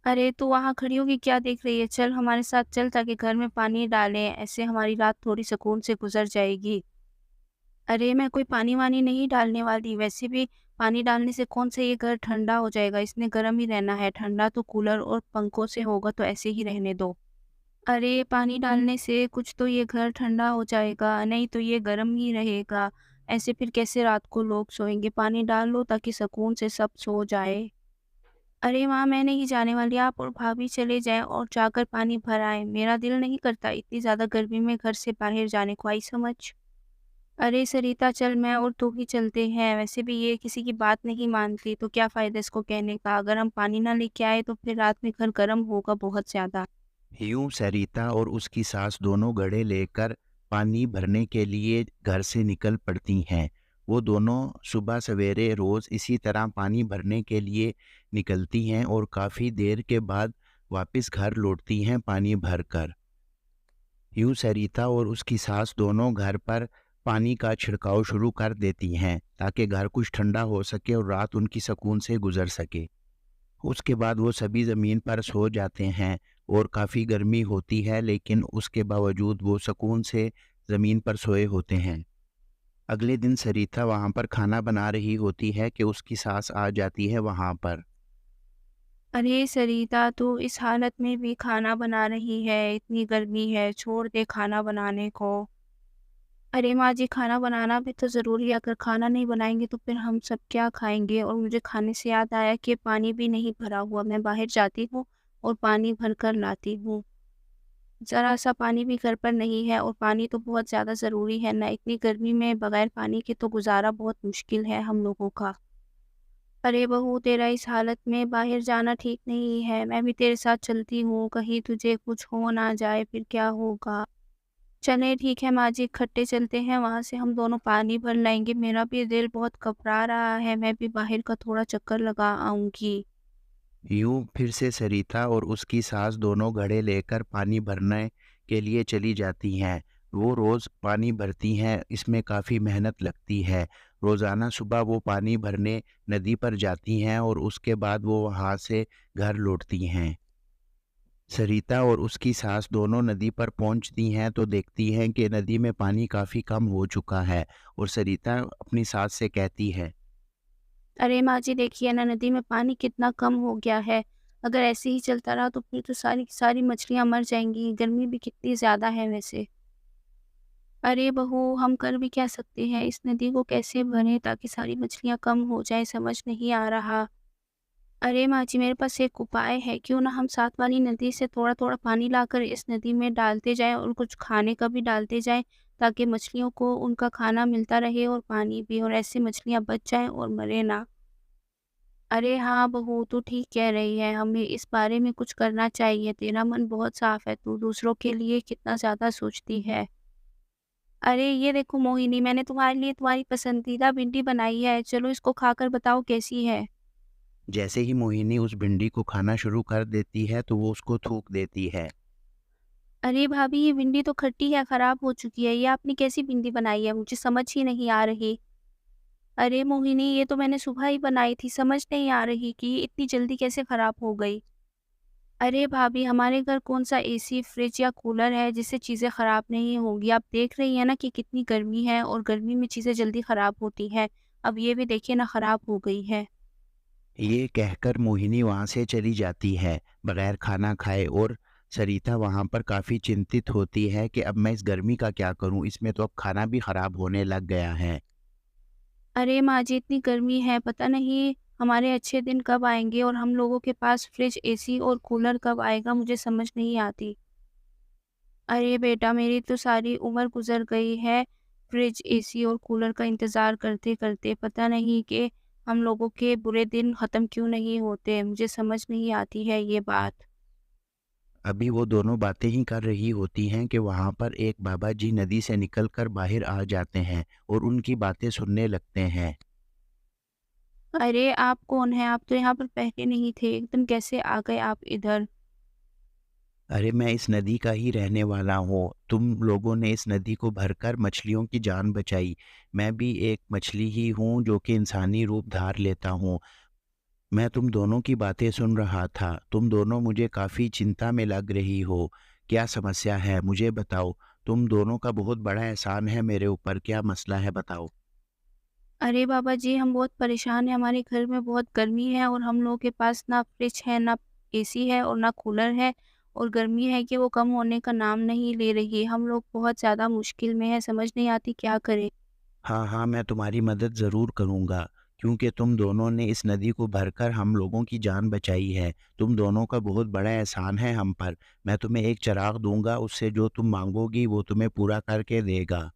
अरे तू वहाँ खड़ी होके क्या देख रही है? चल हमारे साथ चल ताकि घर में पानी डालें, ऐसे हमारी रात थोड़ी सुकून से गुज़र जाएगी। अरे मैं कोई पानी-वानी नहीं डालने वाली, वैसे भी पानी डालने से कौन सा ये घर ठंडा हो जाएगा, इसने गर्म ही रहना है, ठंडा तो कूलर और पंखों से होगा तो ऐसे ही रहने दो। अरे पानी डालने से कुछ तो ये घर ठंडा हो जाएगा, नहीं तो ये गर्म ही रहेगा, ऐसे फिर कैसे रात को लोग सोएँगे? पानी डाल लो ताकि सुकून से सब सो जाएँ। अरे माँ मैं नहीं जाने वाली, आप और भाभी चले जाएँ और जाकर पानी भर आएँ। मेरा दिल नहीं करता इतनी ज़्यादा गर्मी में घर से बाहर जाने को, आई समझ? अरे सरिता चल मैं और तू ही चलते हैं, वैसे भी ये किसी की बात नहीं मानती तो क्या फ़ायदा इसको कहने का। अगर हम पानी ना लेके आए तो फिर रात में घर गर्म होगा बहुत ज़्यादा। यूं सरिता और उसकी सास दोनों घड़े लेकर पानी भरने के लिए घर से निकल पड़ती हैं। वो दोनों सुबह सवेरे रोज़ इसी तरह पानी भरने के लिए निकलती हैं और काफ़ी देर के बाद वापस घर लौटती हैं पानी भरकर। यूं सरिता और उसकी सास दोनों घर पर पानी का छिड़काव शुरू कर देती हैं ताकि घर कुछ ठंडा हो सके और रात उनकी सुकून से गुजर सके। उसके बाद वो सभी ज़मीन पर सो जाते हैं और काफ़ी गर्मी होती है, लेकिन उसके बावजूद वो सुकून से ज़मीन पर सोए होते हैं। अगले दिन सरिता वहाँ पर खाना बना रही होती है कि उसकी सास आ जाती है वहाँ पर। अरे सरिता तू इस हालत में भी खाना बना रही है, इतनी गर्मी है, छोड़ दे खाना बनाने को। अरे माँ जी खाना बनाना भी तो ज़रूरी है, अगर खाना नहीं बनाएँगे तो फिर हम सब क्या खाएँगे? और मुझे खाने से याद आया कि पानी भी नहीं भरा हुआ, मैं बाहर जाती हूँ और पानी भर कर लाती हूँ। ज़रा-सा पानी भी घर पर नहीं है और पानी तो बहुत ज़्यादा ज़रूरी है ना, इतनी गर्मी में बगैर पानी के तो गुज़ारा बहुत मुश्किल है हम लोगों का। अरे बहू तेरा इस हालत में बाहर जाना ठीक नहीं है, मैं भी तेरे साथ चलती हूँ, कहीं तुझे कुछ हो ना जाए फिर क्या होगा? चलें ठीक है माँ जी इकट्ठे चलते हैं, वहाँ से हम दोनों पानी भर लाएँगे, मेरा भी दिल बहुत घबरा रहा है, मैं भी बाहर का थोड़ा चक्कर लगा आऊँगी। यूं फिर से सरिता और उसकी सास दोनों घड़े लेकर पानी भरने के लिए चली जाती हैं। वो रोज़ पानी भरती हैं, इसमें काफ़ी मेहनत लगती है। रोज़ाना सुबह वो पानी भरने नदी पर जाती हैं और उसके बाद वो वहाँ से घर लौटती हैं। सरिता और उसकी सास दोनों नदी पर पहुंचती हैं तो देखती हैं कि नदी में पानी काफ़ी कम हो चुका है और सरिता अपनी सास से कहती है। अरे माँ जी देखिए ना नदी में पानी कितना कम हो गया है, अगर ऐसे ही चलता रहा तो फिर तो सारी की सारी मछलियाँ मर जाएँगी, गर्मी भी कितनी ज़्यादा है वैसे। अरे बहू हम कर भी क्या सकते हैं, इस नदी को कैसे भरें ताकि सारी मछलियाँ कम हो जाएँ समझ नहीं आ रहा। अरे माँ जी मेरे पास एक उपाय है, क्यों ना हम साथ वाली नदी से थोड़ा-थोड़ा पानी लाकर इस नदी में डालते जाएँ और कुछ खाने का भी डालते जाएँ, ताकि मछलियों को उनका खाना मिलता रहे और पानी भी और ऐसे मछलियाँ बच जाएँ और मरे ना। अरे हाँ बहू तू ठीक कह रही है, हमें इस बारे में कुछ करना चाहिए, तेरा मन बहुत साफ है, तू दूसरों के लिए कितना ज़्यादा सोचती है। अरे ये देखो मोहिनी मैंने तुम्हारे लिए तुम्हारी पसंदीदा भिंडी बनाई है, चलो इसको खाकर बताओ कैसी है? जैसे ही मोहिनी उस भिंडी को खाना शुरू कर देती है तो वो उसको थूक देती है। अरे भाभी ये भिंडी तो खट्टी है, खराब हो चुकी है। ये आपने कैसी भिंडी बनाई है? मुझे समझ ही नहीं आ रही। अरे मोहिनी ये तो मैंने सुबह ही बनाई थी, समझ नहीं आ रही कि ये इतनी जल्दी कैसे खराब हो गई। अरे भाभी हमारे घर कौन-सा एसी, फ्रिज या कूलर है जिससे चीज़ें खराब नहीं होंगी। आप देख रही हैं ना कि कितनी गर्मी है और गर्मी में चीज़ें जल्दी खराब होती हैं। अब ये भी देखिए ना खराब हो गई है। ये कहकर मोहिनी वहाँ से चली जाती है बगैर खाना खाए और सरिता वहाँ पर काफ़ी चिंतित होती है कि अब मैं इस गर्मी का क्या करूँ, इसमें तो अब खाना भी ख़राब होने लग गया है। अरे माँ जी इतनी गर्मी है, पता नहीं हमारे अच्छे दिन कब आएँगे और हम लोगों के पास फ्रिज, एसी और कूलर कब आएगा मुझे समझ नहीं आती। अरे बेटा मेरी तो सारी उम्र गुज़र गई है फ्रिज, एसी और कूलर का इंतज़ार करते-करते। पता नहीं कि हम लोगों के बुरे दिन ख़त्म क्यों नहीं होते, मुझे समझ नहीं आती है ये बात। अभी वो दोनों बातें ही कर रही होती हैं कि वहाँ पर एक बाबा जी नदी से निकलकर बाहर आ जाते हैं और उनकी बातें सुनने लगते हैं। अरे आप कौन हैं? आप तो यहाँ पर पहले नहीं थे, एकदम कैसे आ गए आप इधर? अरे मैं इस नदी का ही रहने वाला हूँ। तुम लोगों ने इस नदी को भरकर मछलियों की जान बचाई। मैं भी एक मछली ही हूँ जो कि इंसानी रूप धार लेता हूँ। मैं तुम दोनों की बातें सुन रहा था। तुम दोनों मुझे काफ़ी चिंता में लग रही हो। क्या समस्या है मुझे बताओ। तुम दोनों का बहुत बड़ा एहसान है मेरे ऊपर। क्या मसला है बताओ। अरे बाबा जी, हम बहुत परेशान हैं, हमारे घर में बहुत गर्मी है और हम लोगों के पास ना फ्रिज है, ना एसी है और ना कूलर है, और गर्मी है कि वो कम होने का नाम नहीं ले रही। हम लोग बहुत ज़्यादा मुश्किल में हैं, समझ नहीं आती क्या करें। हाँ, हाँ, मैं तुम्हारी मदद ज़रूर करूँगा, क्योंकि तुम दोनों ने इस नदी को भरकर हम लोगों की जान बचाई है। तुम दोनों का बहुत बड़ा एहसान है हम पर। मैं तुम्हें एक चिराग दूँगा, उससे जो तुम माँगोगी वो तुम्हें पूरा करके देगा।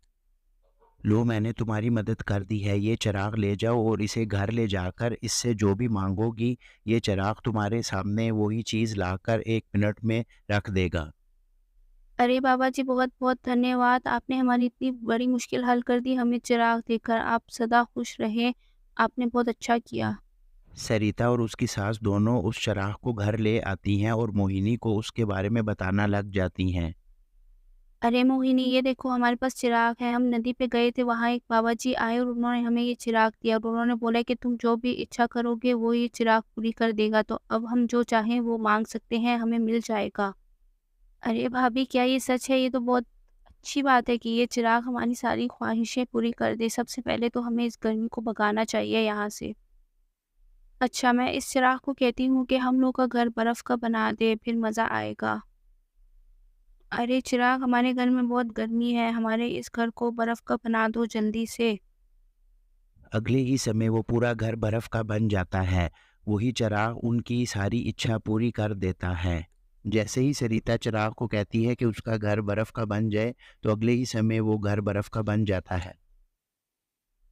लो, मैंने तुम्हारी मदद कर दी है। ये चिराग ले जाओ और इसे घर ले जाकर इससे जो भी माँगोगी, ये चिराग तुम्हारे सामने वही चीज़ लाकर 1 मिनट में रख देगा। अरे बाबा जी, बहुत-बहुत धन्यवाद। आपने हमारी इतनी बड़ी मुश्किल हल कर दी हमें चिराग देकर। आप सदा खुश रहें। आपने बहुत अच्छा किया। सरिता और उसकी सास दोनों उस चिराग को घर ले आती हैं और मोहिनी को उसके बारे में बताना लग जाती हैं। अरे मोहिनी, ये देखो हमारे पास चिराग है। हम नदी पे गए थे, वहाँ एक बाबा जी आए और उन्होंने हमें ये चिराग दिया और उन्होंने बोला कि तुम जो भी इच्छा करोगे वो ये चिराग पूरी कर देगा। तो अब हम जो चाहें वो माँग सकते हैं, हमें मिल जाएगा। अरे भाभी, क्या ये सच है? ये तो बहुत अच्छी बात है कि ये चिराग हमारी सारी ख्वाहिशें पूरी कर दे। सबसे पहले तो हमें इस गर्मी को भगाना चाहिए यहाँ से। अच्छा, मैं इस चिराग को कहती हूँ कि हम लोग का घर बर्फ़ का बना दे, फिर मज़ा आएगा। अरे चिराग, हमारे घर में बहुत गर्मी है, हमारे इस घर को बर्फ़ का बना दो जल्दी से। अगले ही समय वो पूरा घर बर्फ का बन जाता है। वही चिराग उनकी सारी इच्छा पूरी कर देता है। जैसे ही सरिता चिराग को कहती है कि उसका घर बर्फ का बन जाए, तो अगले ही समय वो घर बर्फ का बन जाता है।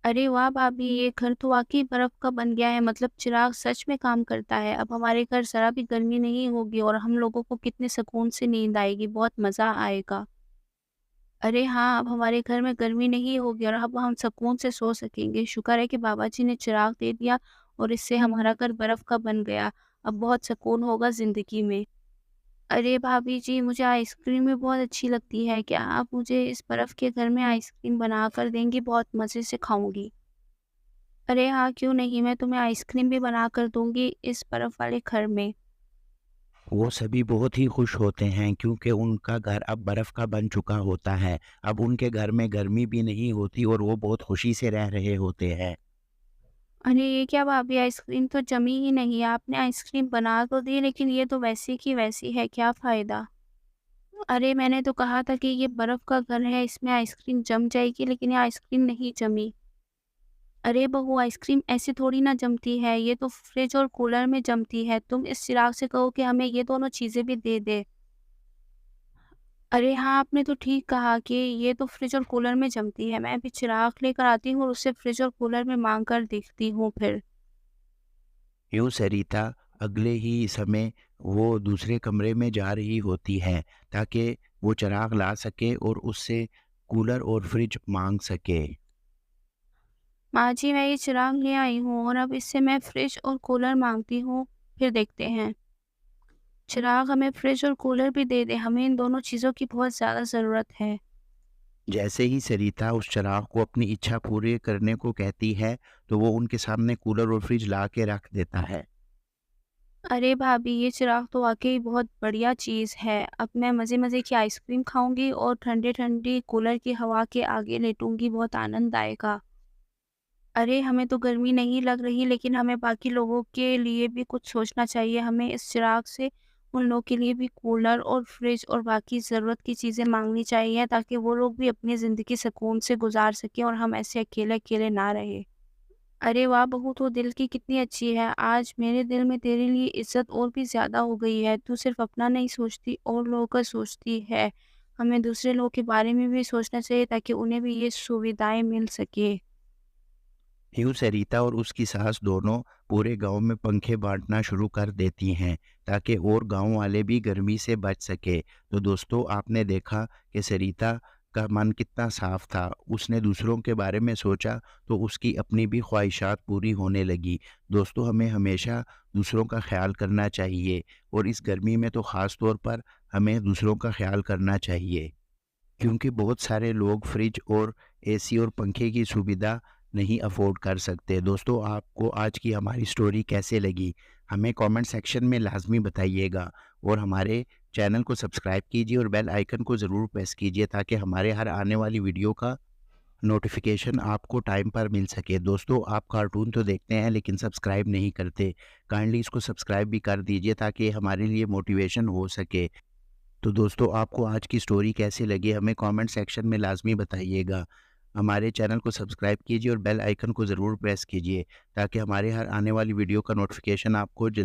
अरे वाह भाभी, ये घर तो वाक़ई बर्फ़ का बन गया है, मतलब चिराग सच में काम करता है। अब हमारे घर ज़रा भी गर्मी नहीं होगी और हम लोगों को कितने सुकून से नींद आएगी, बहुत मज़ा आएगा। अरे हाँ, अब हमारे घर में गर्मी नहीं होगी और अब हम सुकून से सो सकेंगे। शुक्र है कि बाबा जी ने चिराग दे दिया और इससे हमारा घर बर्फ़ का बन गया। अब बहुत सुकून होगा ज़िंदगी में। अरे भाभी जी, मुझे आइसक्रीम भी बहुत अच्छी लगती है। क्या आप मुझे इस बर्फ़ के घर में आइसक्रीम बना कर देंगी? बहुत मज़े से खाऊँगी। अरे हाँ, क्यों नहीं, मैं तुम्हें आइसक्रीम भी बना कर दूँगी इस बर्फ़ वाले घर में। वो सभी बहुत ही खुश होते हैं, क्योंकि उनका घर अब बर्फ का बन चुका होता है। अब उनके घर में गर्मी भी नहीं होती और वो बहुत खुशी से रह रहे होते हैं। अरे ये क्या भाभी, आइसक्रीम तो जमी ही नहीं है। आपने आइसक्रीम बना तो दी लेकिन ये तो वैसी की वैसी है, क्या फ़ायदा? अरे मैंने तो कहा था कि ये बर्फ़ का घर है, इसमें आइसक्रीम जम जाएगी, लेकिन ये आइसक्रीम नहीं जमी। अरे बहू, आइसक्रीम ऐसे थोड़ी ना जमती है, ये तो फ्रिज और कूलर में जमती है। तुम इस चिराग से कहो कि हमें ये दोनों चीज़ें भी दे दे। अरे हाँ, आपने तो ठीक कहा कि ये तो फ्रिज और कूलर में जमती है। मैं अभी चिराग लेकर आती हूँ और उसे फ्रिज और कूलर में माँग कर देखती हूँ फिर। यूँ सरिता अगले ही समय वो दूसरे कमरे में जा रही होती है, ताकि वो चिराग ला सके और उससे कूलर और फ्रिज मांग सके। माँ जी, मैं ये चिराग ले आई हूँ और अब इससे मैं फ्रिज और कूलर माँगती हूँ, फिर देखते हैं। चिराग हमें फ्रिज और कूलर भी दे दे, हमें इन दोनों चीज़ों की बहुत ज़्यादा ज़रूरत है। जैसे ही सरिता उस चिराग को अपनी इच्छा पूरी करने को कहती है, तो वो उनके सामने कूलर और फ्रिज ला के रख देता है। अरे भाभी, ये चिराग तो वाक़ई बहुत बढ़िया चीज़ है। अब मैं मज़े-मज़े की आइसक्रीम खाऊँगी और ठंडी-ठंडी कूलर की हवा के आगे लेटूँगी, बहुत आनंद आएगा। अरे, हमें तो गर्मी नहीं लग रही, लेकिन हमें बाकी लोगों के लिए भी कुछ सोचना चाहिए। हमें इस चिराग से उन लोगों के लिए भी कूलर और फ्रिज और बाकी ज़रूरत की चीज़ें माँगनी चाहिए, ताकि वो लोग भी अपनी ज़िंदगी सुकून से गुज़ार सकें और हम ऐसे अकेले-अकेले ना रहें। अरे वाह! बहू, तू दिल की कितनी अच्छी है। आज मेरे दिल में तेरे लिए इज़्ज़त और भी ज़्यादा हो गई है। तू सिर्फ़ अपना नहीं सोचती और लोगों का सोचती है। हमें दूसरे लोगों के बारे में भी सोचना चाहिए, ताकि उन्हें भी ये सुविधाएँ मिल सकें। यूँ सरिता और उसकी सास दोनों पूरे गांव में पंखे बांटना शुरू कर देती हैं, ताकि और गांव वाले भी गर्मी से बच सके। तो दोस्तों, आपने देखा कि सरिता का मन कितना साफ था। उसने दूसरों के बारे में सोचा, तो उसकी अपनी भी ख्वाहिशात पूरी होने लगी। दोस्तों, हमें हमेशा दूसरों का ख्याल करना चाहिए, और इस गर्मी में तो ख़ास तौर पर हमें दूसरों का ख्याल करना चाहिए, क्योंकि बहुत सारे लोग फ्रिज और एसी और पंखे की सुविधा नहीं अफोर्ड कर सकते। दोस्तों, आपको आज की हमारी स्टोरी कैसे लगी हमें कमेंट सेक्शन में लाजमी बताइएगा, और हमारे चैनल को सब्सक्राइब कीजिए और बेल आइकन को ज़रूर प्रेस कीजिए ताकि हमारे हर आने वाली वीडियो का नोटिफिकेशन आपको टाइम पर मिल सके। दोस्तों, आप कार्टून तो देखते हैं लेकिन सब्सक्राइब नहीं करते, काइंडली इसको सब्सक्राइब भी कर दीजिए ताकि हमारे लिए मोटिवेशन हो सके। तो दोस्तों, आपको आज की स्टोरी कैसी लगी हमें कमेंट सेक्शन में लाजमी बताइएगा। हमारे चैनल को सब्सक्राइब कीजिए और बेल आइकन को ज़रूर प्रेस कीजिए ताकि हमारे हर आने वाली वीडियो का नोटिफिकेशन आपको जल्दी